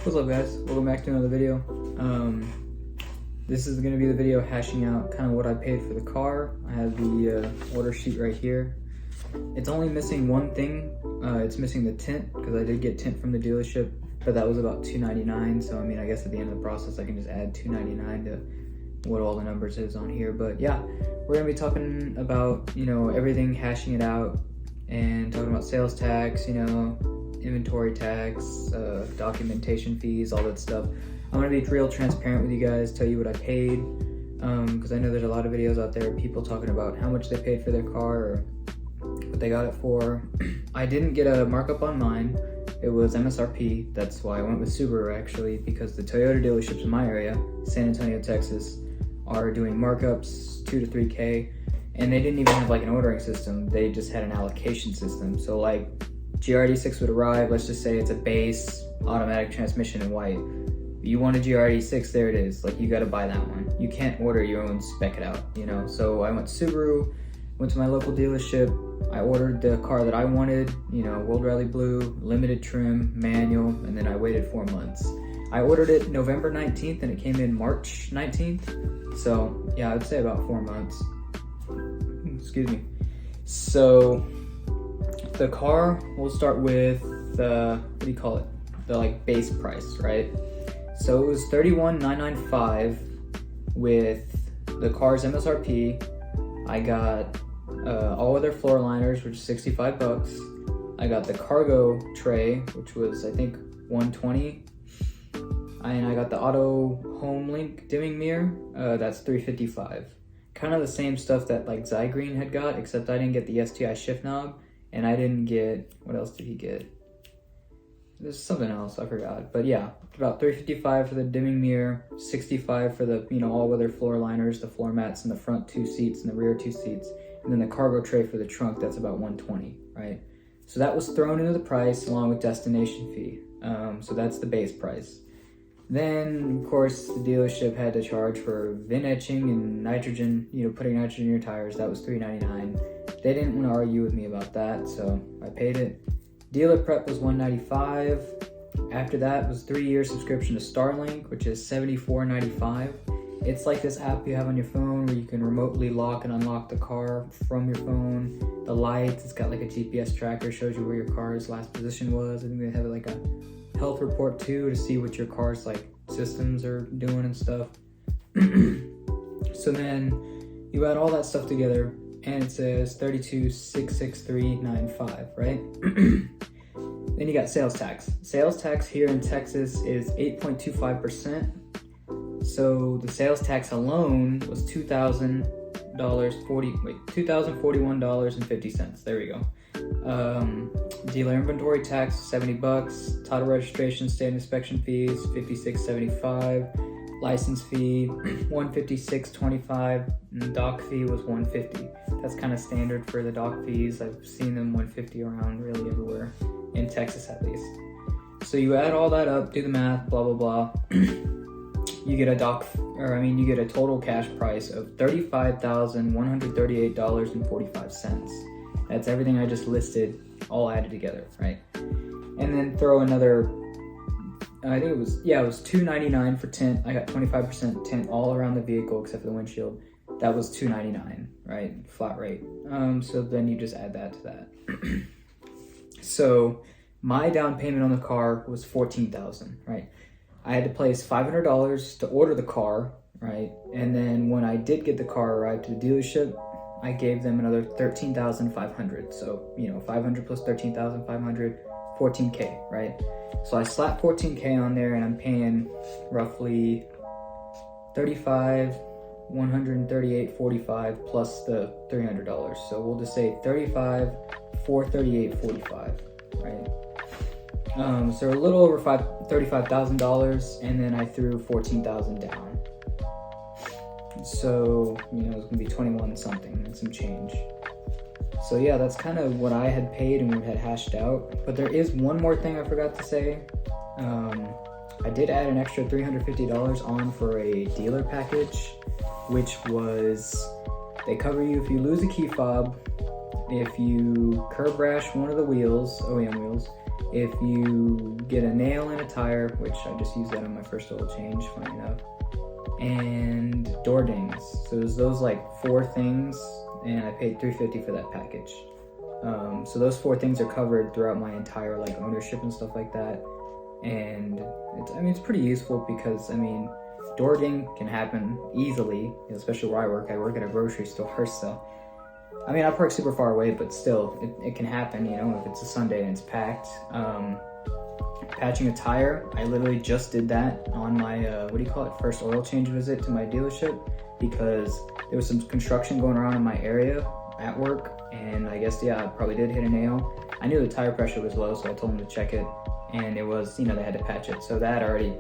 What's up, guys? Welcome back to another video. This is going to be the video hashing out kind of what I paid for the car. I have the order sheet right here. It's only missing one thing. It's missing the tint, because I did get tint from the dealership, but that was about $299. So I mean, I guess at the end of the process I can just add $299 to what all the numbers is on here. But yeah, we're going to be talking about, everything, hashing it out, and talking about sales tax, inventory tax, documentation fees, all that stuff. I'm gonna be real transparent with you guys, tell you what I paid, because I know there's a lot of videos out there of people talking about how much they paid for their car or what they got it for. I didn't get a markup on mine. It was MSRP. That's why I went with Subaru, actually, because the Toyota dealerships in my area, San Antonio, Texas, are doing markups 2 to 3K, and they didn't even have like an ordering system. They just had an allocation system. So like GRD6 would arrive, let's just say it's a base automatic transmission in white. You want a GRD6, there it is. Like, you gotta buy that one. You can't order your own, spec it out, So I went to Subaru, went to my local dealership. I ordered the car that I wanted, World Rally Blue, limited trim, manual, and then I waited 4 months. I ordered it November 19th and it came in March 19th. So yeah, I would say about 4 months. Excuse me. So the car, we'll start with the, the base price, right? So it was $31,995 with the car's MSRP. I got all of their floor liners, which is 65 bucks. I got the cargo tray, which was I think $120. And I got the auto home link dimming mirror, that's $355. Kind of the same stuff that like Zygreen had got, except I didn't get the STI shift knob. And I didn't get, what else did he get? There's something else, I forgot. But yeah, about $355 for the dimming mirror, $65 for the, all-weather floor liners, the floor mats in the front 2 seats and the rear 2 seats. And then the cargo tray for the trunk, that's about $120, right? So that was thrown into the price along with destination fee. So that's the base price. Then, of course, the dealership had to charge for VIN etching and nitrogen, putting nitrogen in your tires. That was $399. They didn't want to argue with me about that, so I paid it. Dealer prep was $195. After that was 3-year subscription to Starlink, which is $74.95. It's like this app you have on your phone where you can remotely lock and unlock the car from your phone. The lights, it's got like a GPS tracker, shows you where your car's last position was. I think they have like a health report too to see what your car's like systems are doing and stuff. So then you add all that stuff together and it says $32,663.95, right? Then you got sales tax. Sales tax here in Texas is 8.25%. So the sales tax alone was $2,041.50. There we go. Dealer inventory tax, 70 bucks. Title registration, state inspection fees, $56.75. License fee, $156.25. And dock fee was $150. That's kind of standard for the dock fees. I've seen them $150 around really everywhere, in Texas at least. So you add all that up, do the math, blah, blah, blah. You get a you get a total cash price of $35,138.45. That's everything I just listed, all added together, right? And then throw another, I think it was $299 for tint. I got 25% tint all around the vehicle except for the windshield. That was $299, right? Flat rate. So then you just add that to that. So my down payment on the car was $14,000, right? I had to place $500 to order the car, right? And then when I did get the car arrived to the dealership, I gave them another $13,500. So, 500 plus 13,500, 14K, right? So I slapped 14K on there and I'm paying roughly $35,138.45 plus the $300. So we'll just say $35,438.45, right? So a little over $35,000, and then I threw $14,000 down. So, it's gonna be 21 something and some change. So yeah, that's kind of what I had paid and we had hashed out. But there is one more thing I forgot to say. I did add an extra $350 on for a dealer package, which was, they cover you if you lose a key fob, if you curb rash one of the wheels, OEM wheels, if you get a nail in a tire, which I just used that on my first oil change, funny enough, and door dings. So it was those like 4 things, and I paid $350 for that package. So those 4 things are covered throughout my entire like ownership and stuff like that. And it's pretty useful because door ding can happen easily, especially where I work. I work at a grocery store, so I park super far away, but still, it can happen, if it's a Sunday and it's packed. Patching a tire, I literally just did that on my, first oil change visit to my dealership, because there was some construction going around in my area at work, and I guess, I probably did hit a nail. I knew the tire pressure was low, so I told them to check it, and it was, they had to patch it. So that already,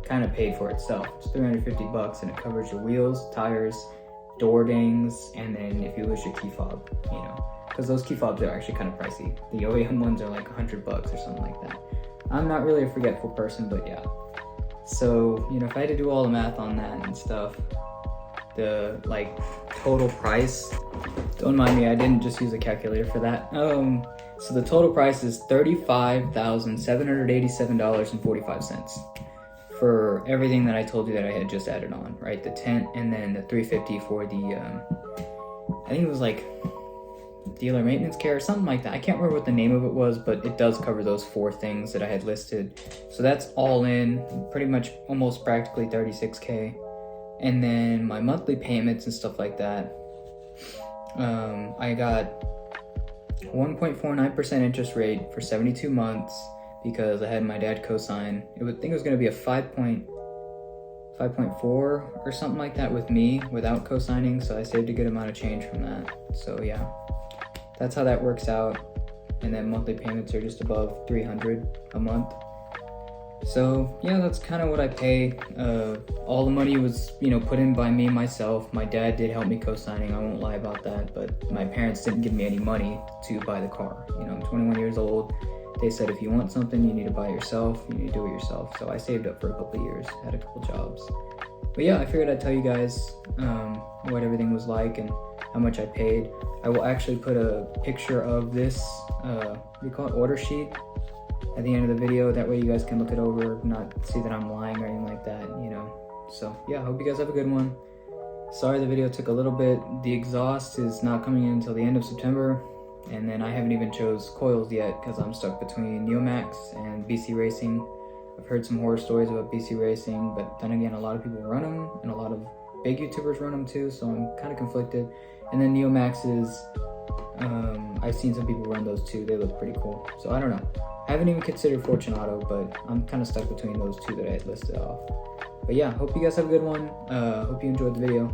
kind of paid for itself. It's $350, and it covers your wheels, tires, door dings, and then if you lose your key fob, because those key fobs are actually kind of pricey. The OEM ones are like $100 or something like that. I'm not really a forgetful person, but yeah. So, if I had to do all the math on that and stuff, the like total price, don't mind me, I didn't just use a calculator for that. So the total price is $35,787.45 for everything that I told you that I had just added on, right? The tent, and then the $350 for the, I think it was like dealer maintenance care or something like that. I can't remember what the name of it was, but it does cover those 4 things that I had listed. So that's all in, pretty much almost practically $36K. And then my monthly payments and stuff like that, I got 1.49% interest rate for 72 months because I had my dad co-sign. I think it was going to be a 5.4 or something like that with me without co-signing, so I saved a good amount of change from that. So yeah, that's how that works out. And then monthly payments are just above $300 a month. So yeah, that's kind of what I pay. All the money was, put in by me myself. My dad did help me co-signing, I won't lie about that, but my parents didn't give me any money to buy the car. I'm 21 years old. They said if you want something, you need to buy it yourself, you need to do it yourself. So I saved up for a couple of years, had a couple jobs. But yeah, I figured I'd tell you guys what everything was like and how much I paid. I will actually put a picture of this, order sheet at the end of the video. That way you guys can look it over, not see that I'm lying or anything like that, So yeah, I hope you guys have a good one. Sorry the video took a little bit. The exhaust is not coming in until the end of September. And then I haven't even chose coils yet because I'm stuck between Neomax and BC Racing. I've heard some horror stories about BC Racing, but then again, a lot of people run them and a lot of big YouTubers run them too, so I'm kind of conflicted. And then Neomax is, I've seen some people run those too. They look pretty cool. So I don't know. I haven't even considered Fortunato, but I'm kind of stuck between those 2 that I had listed off. But yeah, hope you guys have a good one. Hope you enjoyed the video.